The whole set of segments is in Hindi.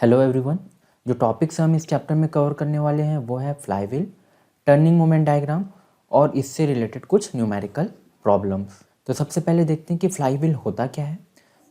Hello everyone. जो टॉपिक्स हम इस चैप्टर में कवर करने वाले हैं वो है फ्लाईव्हील, टर्निंग मोमेंट डायग्राम और इससे रिलेटेड कुछ न्यूमेरिकल प्रॉब्लम्स। तो सबसे पहले देखते हैं कि फ्लाईव्हील होता क्या है।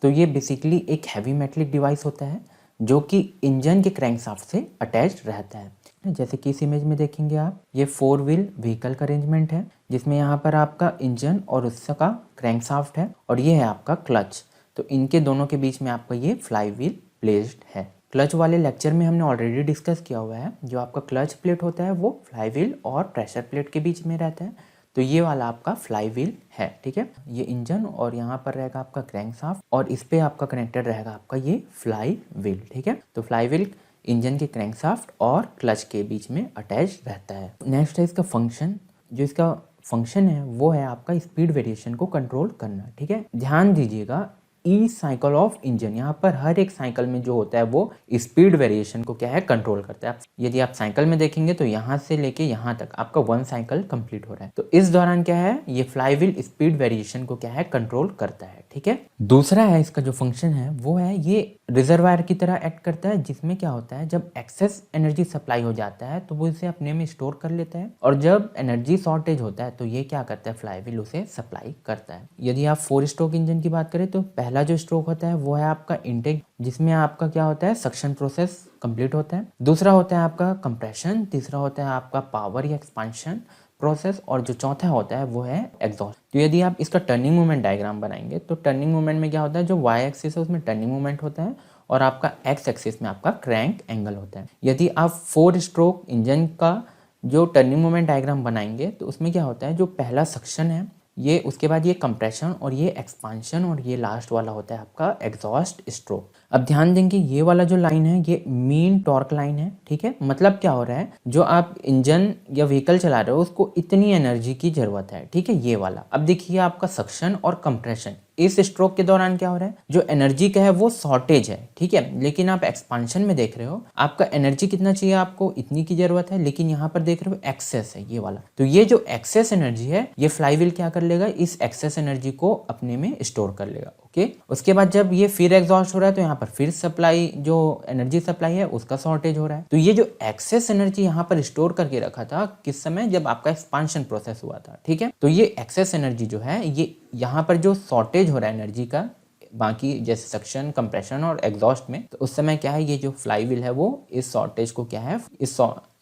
तो ये बेसिकली एक हैवी मेटलिक डिवाइस होता है जो कि इंजन के क्रैंकशाफ्ट से अटैच रहता है। जैसे कि इस इमेज में देखेंगे आप, ये 4 व्हील व्हीकल का अरेंजमेंट है जिसमें यहाँ पर आपका इंजन और उसका क्रैंकशाफ्ट है और ये है आपका क्लच। तो इनके दोनों के बीच में आपका ये फ्लाईव्हील प्लेस्ड है। क्लच वाले लेक्चर में हमने ऑलरेडी डिस्कस किया हुआ है, जो आपका क्लच प्लेट होता है वो फ्लाईव्हील और प्रेशर प्लेट के बीच में रहता है। तो ये वाला आपका फ्लाईव्हील है, ठीक है। ये इंजन और यहाँ पर रहेगा आपका क्रैंकशाफ्ट और इस पे आपका कनेक्टेड रहेगा आपका ये फ्लाईव्हील, ठीक है। तो फ्लाईव्हील इंजन के क्रैंकशाफ्ट और क्लच के बीच में अटैच रहता है। नेक्स्ट है इसका फंक्शन। जो इसका फंक्शन है वो है आपका स्पीड वेरिएशन को कंट्रोल करना, ठीक है। ध्यान दीजिएगा, ई साइकिल ऑफ इंजन, यहाँ पर हर एक साइकिल में जो होता है वो स्पीड वेरिएशन को क्या है, कंट्रोल करता है। यदि आप साइकिल में देखेंगे तो यहाँ से लेके यहाँ तक आपका 1 साइकिल कंप्लीट हो रहा है। तो इस दौरान क्या है, ये फ्लाईव्हील स्पीड वेरिएशन को क्या है, कंट्रोल करता है, ठीक है। दूसरा है इसका जो फंक्शन है वो है ये रिजर्वायर की तरह एक्ट करता है, जिसमें क्या होता है जब एक्सेस एनर्जी सप्लाई हो जाता है तो वो इसे अपने में स्टोर कर लेता है और जब एनर्जी शॉर्टेज होता है तो ये क्या करता है, फ्लाईव्हील उसे सप्लाई करता है। यदि आप 4 स्ट्रोक इंजन की बात करें तो पहला जो स्ट्रोक होता है वो है आपका इनटेक, जिसमें आपका क्या होता है, सक्शन प्रोसेस कंप्लीट होता है। दूसरा होता है आपका कंप्रेशन, तीसरा होता है आपका पावर या एक्सपांशन प्रोसेस और जो चौथा होता है वो है एग्जॉस्ट। तो यदि आप इसका टर्निंग मोमेंट डायग्राम बनाएंगे तो टर्निंग मोमेंट में क्या होता है, जो वाई एक्सिस है उसमें टर्निंग मोमेंट होता है और आपका एक्स एक्सिस में आपका क्रैंक एंगल होता है। यदि आप 4 स्ट्रोक इंजन का जो टर्निंग मोमेंट डायग्राम बनाएंगे तो उसमें क्या होता है, जो पहला सक्शन है ये, उसके बाद ये कंप्रेशन और ये एक्सपांशन और ये लास्ट वाला होता है आपका एग्जॉस्ट स्ट्रोक। अब ध्यान देंगे ये वाला जो लाइन है ये मीन टॉर्क लाइन है, ठीक है। मतलब क्या हो रहा है, जो आप इंजन या व्हीकल चला रहे हो उसको इतनी एनर्जी की जरूरत है, ठीक है, ये वाला। अब देखिए आपका सक्शन और कंप्रेशन, इस स्ट्रोक के दौरान क्या हो रहा है, जो एनर्जी का है वो शॉर्टेज है, ठीक है। लेकिन आप एक्सपांशन में देख रहे हो आपका एनर्जी कितना चाहिए, आपको इतनी की जरूरत है, लेकिन यहाँ पर देख रहे हो एक्सेस है ये वाला। तो ये जो एक्सेस एनर्जी है ये फ्लाईव्हील क्या कर लेगा, इस एक्सेस एनर्जी को अपने में स्टोर कर लेगा, ओके। उसके बाद जब ये फिर एग्जॉस्ट हो रहा है तो यहाँ पर फिर सप्लाई, जो एनर्जी सप्लाई है उसका शॉर्टेज हो रहा है। तो ये जो एक्सेस एनर्जी यहाँ पर स्टोर करके रखा था किस समय, जब आपका एक्सपांशन प्रोसेस हुआ था, ठीक है। तो ये एक्सेस एनर्जी जो है ये यहाँ पर जो शॉर्टेज हो रहा है एनर्जी का, बाकी जैसे सक्शन, कंप्रेशन और एग्जॉस्ट में, तो उस समय क्या है, ये जो फ्लाईव्हील है वो इस शॉर्टेज को क्या है,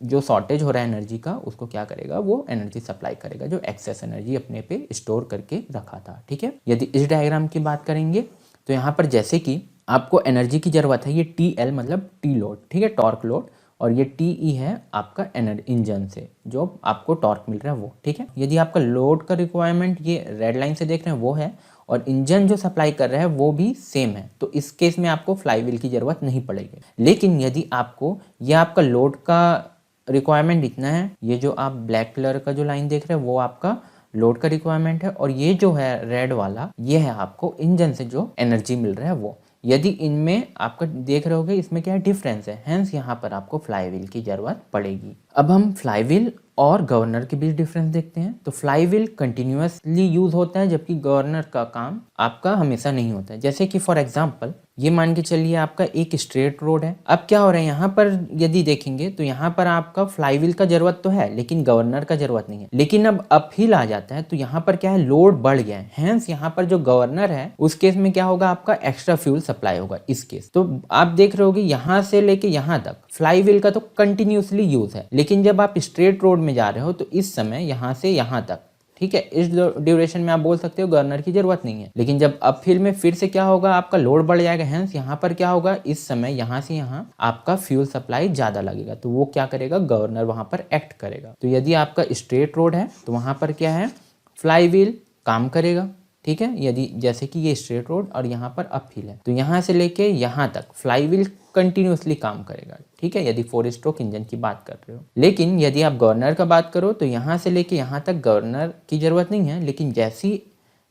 जो शॉर्टेज हो रहा है एनर्जी का उसको क्या करेगा, वो एनर्जी सप्लाई करेगा जो एक्सेस एनर्जी अपने पे स्टोर करके रखा था, ठीक है। यदि इस डायग्राम की बात करेंगे तो यहाँ पर जैसे कि आपको एनर्जी की जरूरत है, ये TL मतलब टी लोड, ठीक है, टॉर्क लोड, और ये TE है आपका इंजन से जो आपको टॉर्क मिल रहा है वो, ठीक है। यदि आपका लोड का रिक्वायरमेंट ये रेड लाइन से देख रहे हैं वो है और इंजन जो सप्लाई कर रहा है वो भी सेम है, तो इस केस में आपको फ्लाईव्हील की जरूरत नहीं पड़ेगी। लेकिन यदि आपको ये आपका लोड का रिक्वायरमेंट इतना है, ये जो आप ब्लैक कलर का जो लाइन देख रहे हैं वो आपका लोड का रिक्वायरमेंट है और ये जो है रेड वाला ये है आपको इंजन से जो एनर्जी मिल रहा है वो। यदि इनमें आपका देख रहे होगे इसमें क्या है, डिफरेंस है, हेंस यहाँ पर आपको फ्लाईव्हील की जरूरत पड़ेगी। अब हम फ्लाईव्हील और गवर्नर के बीच डिफरेंस देखते हैं। तो फ्लाईव्हील कंटिन्यूअसली यूज होता है जबकि गवर्नर का काम आपका हमेशा नहीं होता है। जैसे कि फॉर एग्जांपल ये मान के चलिए आपका एक स्ट्रेट रोड है। अब क्या हो रहा है यहाँ पर यदि देखेंगे तो यहाँ पर आपका फ्लाईव्हील का जरूरत तो है लेकिन गवर्नर का जरूरत नहीं है। लेकिन अब अपहिल आ जाता है तो यहाँ पर क्या है, लोड बढ़ गया है, हेंस यहाँ पर जो गवर्नर है उस केस में क्या होगा, आपका एक्स्ट्रा फ्यूल सप्लाई होगा इस केस। तो आप देख रहे होगे यहाँ से लेके यहाँ तक फ्लाईव्हील का तो कंटिन्यूसली यूज है, लेकिन जब आप स्ट्रेट रोड में जा रहे हो तो इस समय यहाँ से यहाँ तक, ठीक है, इस ड्यूरेशन में आप बोल सकते हो गवर्नर की जरूरत नहीं है। लेकिन जब अपहिल में फिर से क्या होगा, आपका लोड बढ़ जाएगा, हेंस यहाँ पर क्या होगा, इस समय यहाँ से यहाँ आपका फ्यूल सप्लाई ज्यादा लगेगा, तो वो क्या करेगा, गवर्नर वहां पर एक्ट करेगा। तो यदि आपका स्ट्रेट रोड है तो वहां पर क्या है, फ्लाईव्हील काम करेगा, ठीक है। यदि जैसे कि ये स्ट्रेट रोड और यहाँ पर अपहिल है तो यहाँ से लेके यहाँ तक फ्लाईव्हील कंटिन्यूअसली काम करेगा, ठीक है, यदि 4 स्ट्रोक इंजन की बात कर रहे हो। लेकिन यदि आप गवर्नर का बात करो तो यहाँ से लेके यहाँ तक गवर्नर की जरूरत नहीं है, लेकिन जैसी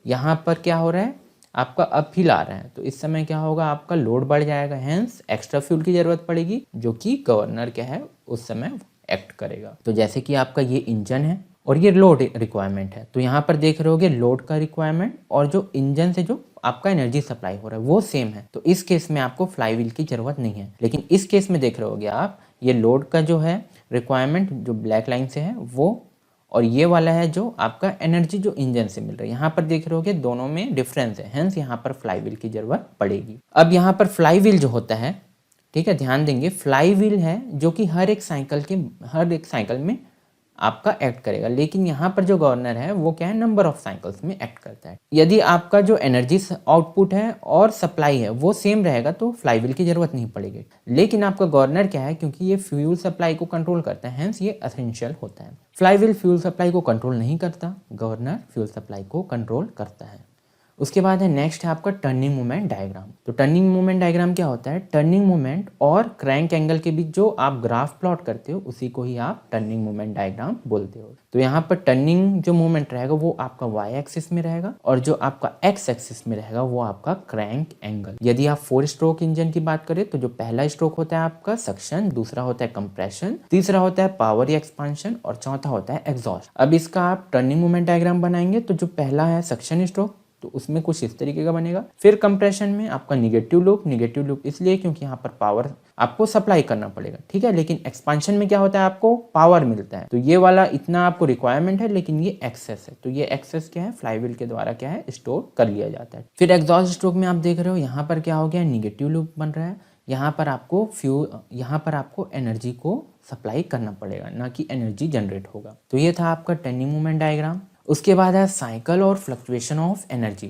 यहाँ पर क्या हो रहा है, आपका अपहिल आ रहा है तो इस समय क्या होगा, आपका लोड बढ़ जाएगा, हेंस एक्स्ट्रा फ्यूल की जरूरत पड़ेगी जो कि गवर्नर क्या है उस समय एक्ट करेगा। तो जैसे कि आपका ये इंजन है और ये लोड रिक्वायरमेंट है। तो यहाँ पर देख रहे होगे लोड का रिक्वायरमेंट और जो इंजन से जो आपका एनर्जी सप्लाई हो रहा है वो सेम है। तो इस केस में आपको फ्लाईव्हील की जरूरत नहीं है। लेकिन इस केस में देख रहे होगे आप, ये लोड का जो है रिक्वायरमेंट जो ब्लैक लाइन से है वो, और ये वाला है जो आपका एनर्जी जो इंजन से मिल रही है। यहाँ पर देख रहे होगे दोनों में डिफरेंस है, हेंस यहाँ पर फ्लाईव्हील की जरूरत पड़ेगी। अब यहाँ पर फ्लाईव्हील जो होता है, ठीक है, ध्यान देंगे, फ्लाईव्हील है जो कि हर एक साइकिल में आपका एक्ट करेगा। लेकिन यहाँ पर जो गवर्नर है वो क्या है, नंबर ऑफ साइकिल्स में एक्ट करता है। यदि आपका जो एनर्जी आउटपुट है और सप्लाई है वो सेम रहेगा तो फ्लाईव्हील की जरूरत नहीं पड़ेगी। लेकिन आपका गवर्नर क्या है, क्योंकि ये फ्यूल सप्लाई को कंट्रोल करता है, हेंस ये एसेंशियल होता है। फ्लाईव्हील फ्यूल सप्लाई को कंट्रोल नहीं करता, गवर्नर फ्यूल सप्लाई को कंट्रोल करता है। उसके बाद है नेक्स्ट है आपका टर्निंग मोमेंट डायग्राम। तो टर्निंग मोमेंट डायग्राम क्या होता है, टर्निंग मोमेंट और क्रैंक एंगल के बीच जो आप ग्राफ प्लॉट करते हो उसी को ही आप टर्निंग मोमेंट डायग्राम बोलते हो। तो यहाँ पर टर्निंग जो मोमेंट रहेगा वो आपका वाई एक्सिस में रहेगा और जो आपका एक्स एक्सिस में रहेगा वो आपका क्रैंक एंगल। यदि आप 4 स्ट्रोक इंजन की बात करें तो जो पहला स्ट्रोक होता है आपका सक्शन, दूसरा होता है कंप्रेशन, तीसरा होता है पावर या एक्सपांशन और चौथा होता है एग्जॉस्ट। अब इसका आप टर्निंग मोमेंट डायग्राम बनाएंगे तो जो पहला है सक्शन स्ट्रोक तो उसमें कुछ इस तरीके का बनेगा। फिर कंप्रेशन में आपका निगेटिव लूप इसलिए क्योंकि यहाँ पर पावर आपको सप्लाई करना पड़ेगा, ठीक है। लेकिन एक्सपांशन में क्या होता है, आपको पावर मिलता है। तो ये वाला इतना आपको रिक्वायरमेंट है लेकिन ये एक्सेस है। तो ये एक्सेस क्या है, फ्लाईव्हील के द्वारा क्या है, स्टोर कर लिया जाता है। फिर एग्जॉस्ट स्ट्रोक में आप देख रहे हो यहाँ पर क्या हो गया, निगेटिव लूप बन रहा है। यहाँ पर आपको एनर्जी को सप्लाई करना पड़ेगा, ना कि एनर्जी जनरेट होगा। तो ये था आपका टर्निंग मोमेंट डायग्राम। उसके बाद है साइकिल और फ्लक्चुएशन ऑफ एनर्जी।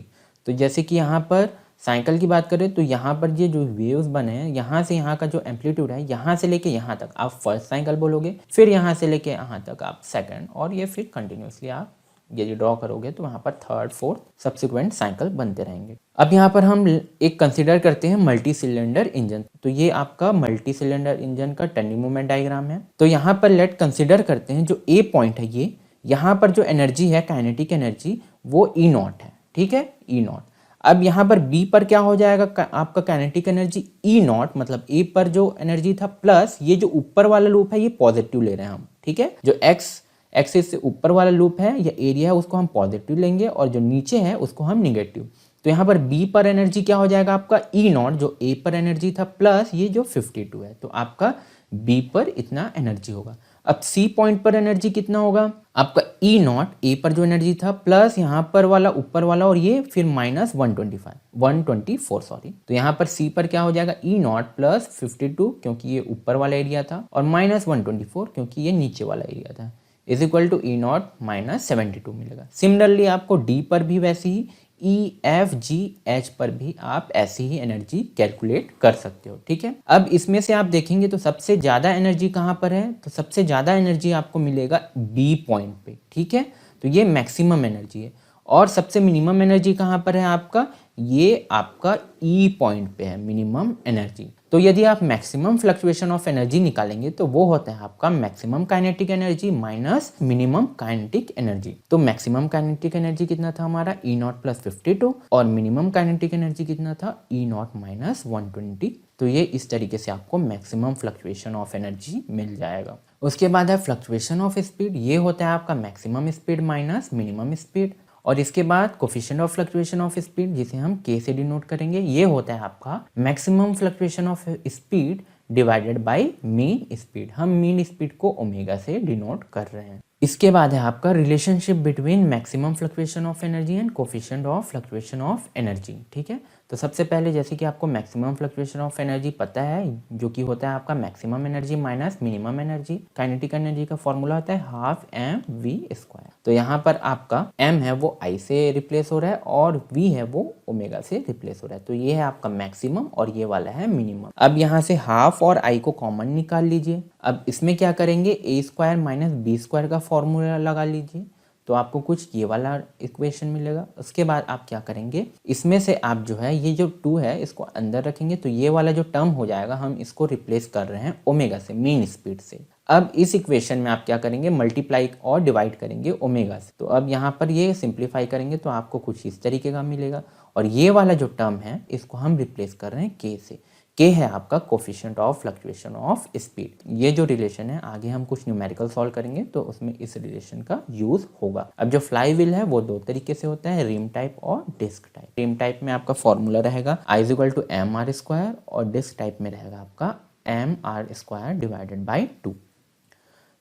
तो जैसे कि यहाँ पर साइकिल की बात करें तो यहाँ पर ये जो वेव्स बने हैं, यहाँ से यहाँ का जो एम्पलीट्यूड है, यहाँ से लेके यहाँ तक आप फर्स्ट साइकिल बोलोगे, फिर यहाँ से लेके यहाँ तक आप सेकंड, और ये फिर कंटिन्यूसली आप ये ड्रॉ करोगे तो वहाँ पर थर्ड फोर्थ सब्सिक्वेंट साइकिल बनते रहेंगे। अब यहाँ पर हम एक कंसिडर करते हैं मल्टी सिलेंडर इंजन। तो ये आपका मल्टी सिलेंडर इंजन का टर्निंग मोमेंट डायग्राम है। तो यहाँ पर लेट कंसिडर करते हैं जो ए पॉइंट है, ये यहाँ पर जो एनर्जी है, काइनेटिक एनर्जी, वो ई नॉट है, ठीक है, ई नॉट। अब यहाँ पर बी पर क्या हो जाएगा, आपका काइनेटिक एनर्जी ई नॉट, मतलब ए पर जो एनर्जी था प्लस ये जो ऊपर वाला लूप है ये पॉजिटिव ले रहे हैं हम, ठीक है। जो एक्स एक्सिस से ऊपर वाला लूप है या एरिया है उसको हम पॉजिटिव लेंगे और जो नीचे है उसको हम निगेटिव। तो यहाँ पर बी पर एनर्जी क्या हो जाएगा आपका ई नॉट, जो ए पर एनर्जी था, प्लस ये जो 52 है, तो आपका बी पर इतना एनर्जी होगा। अब सी पॉइंट पर एनर्जी कितना होगा, आपका ई नॉट, ए पर जो एनर्जी था, प्लस यहाँ पर वाला ऊपर वाला और ये फिर माइनस 124 सॉरी। तो यहाँ पर सी पर क्या हो जाएगा, ई नॉट प्लस 52 क्योंकि ये ऊपर वाला एरिया था, और माइनस 124 क्योंकि ये नीचे वाला एरिया था, is equal to E naught minus 72 मिलेगा। सिमिलरली आपको डी पर भी वैसे ही, ई एफ जी एच पर भी आप ऐसी ही एनर्जी कैलकुलेट कर सकते हो, ठीक है। अब इसमें से आप देखेंगे तो सबसे ज्यादा एनर्जी कहाँ पर है, तो सबसे ज्यादा एनर्जी आपको मिलेगा बी पॉइंट पे, ठीक है। तो ये मैक्सिमम एनर्जी है। और सबसे मिनिमम एनर्जी कहाँ पर है आपका, ये आपका ई पॉइंट पे है मिनिमम एनर्जी। तो यदि आप मैक्सिमम फ्लक्चुएशन ऑफ एनर्जी निकालेंगे तो वो होता है आपका maximum kinetic energy minus minimum kinetic energy. तो मैक्सिमम काइनेटिक एनर्जी कितना था हमारा, ई नॉट प्लस 52, और मिनिमम काइनेटिक एनर्जी कितना था, ई नॉट माइनस 120। तो ये इस तरीके से आपको मैक्सिमम फ्लक्चुएशन ऑफ एनर्जी मिल जाएगा। उसके बाद है फ्लक्चुएशन ऑफ स्पीड। ये होता है आपका maximum speed minus minimum speed. और इसके बाद coefficient of fluctuation of speed, जिसे हम के से डिनोट करेंगे, ये होता है आपका maximum fluctuation of speed divided by mean speed. हम मीन स्पीड को ओमेगा से डिनोट कर रहे हैं। इसके बाद है आपका relationship between maximum fluctuation of energy and coefficient of fluctuation of energy, ठीक है। तो सबसे पहले जैसे कि आपको मैक्सिमम फ्लक्चुएशन ऑफ एनर्जी पता है, जो कि होता है आपका maximum energy minus minimum energy. Kinetic energy का फॉर्मूला होता है हाफ एम वी स्क्वायर। तो यहाँ पर आपका m है वो I से रिप्लेस हो रहा है और v है वो ओमेगा से रिप्लेस हो रहा है। तो ये है आपका मैक्सिमम और ये वाला है मिनिमम। अब यहाँ से हाफ और I को कॉमन निकाल लीजिए। अब इसमें क्या करेंगे, a square minus B square का फॉर्मूला लगा लीजिए, तो आपको कुछ ये वाला इक्वेशन मिलेगा। उसके बाद आप क्या करेंगे, इसमें से आप जो है ये जो 2 है इसको अंदर रखेंगे, तो ये वाला जो टर्म हो जाएगा, हम इसको रिप्लेस कर रहे हैं ओमेगा से, मीन स्पीड से। अब इस इक्वेशन में आप क्या करेंगे, मल्टीप्लाई और डिवाइड करेंगे ओमेगा से। तो अब यहाँ पर ये सिंप्लीफाई करेंगे तो आपको कुछ इस तरीके का मिलेगा। और ये वाला जो टर्म है इसको हम रिप्लेस कर रहे हैं के से। के है आपका coefficient of fluctuation of speed. ये जो रिलेशन है आगे हम कुछ न्यूमेरिकल सॉल्व करेंगे तो उसमें इस रिलेशन का यूज होगा। अब जो फ्लाई व्हील है वो दो तरीके से होता है, रिम टाइप और डिस्क टाइप। रिम टाइप में आपका फॉर्मूला रहेगा I=mr² और डिस्क टाइप में रहेगा आपका mr² डिवाइडेड बाई 2।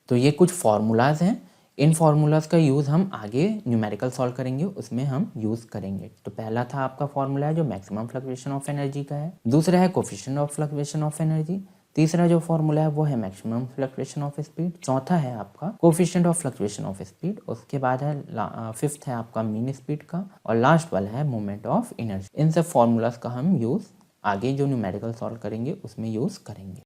तो ये कुछ फॉर्मूलाज हैं, इन फॉर्मूलाज का यूज़ हम आगे न्यूमेरिकल सॉल्व करेंगे उसमें हम यूज़ करेंगे। तो पहला था आपका फॉर्मूला है जो मैक्सिमम फ्लक्चुएशन ऑफ एनर्जी का है, दूसरा है coefficient of fluctuation of energy, तीसरा जो फॉर्मूला है वो है मैक्सिमम फ्लक्चुएशन ऑफ स्पीड, चौथा है आपका coefficient of fluctuation of speed, उसके बाद है फिफ्थ है आपका मीन स्पीड का, और लास्ट वाला है मोमेंट ऑफ इनर्जी। इन सब फॉर्मूलाज का हम यूज़ आगे जो न्यूमेरिकल सॉल्व करेंगे उसमें यूज़ करेंगे।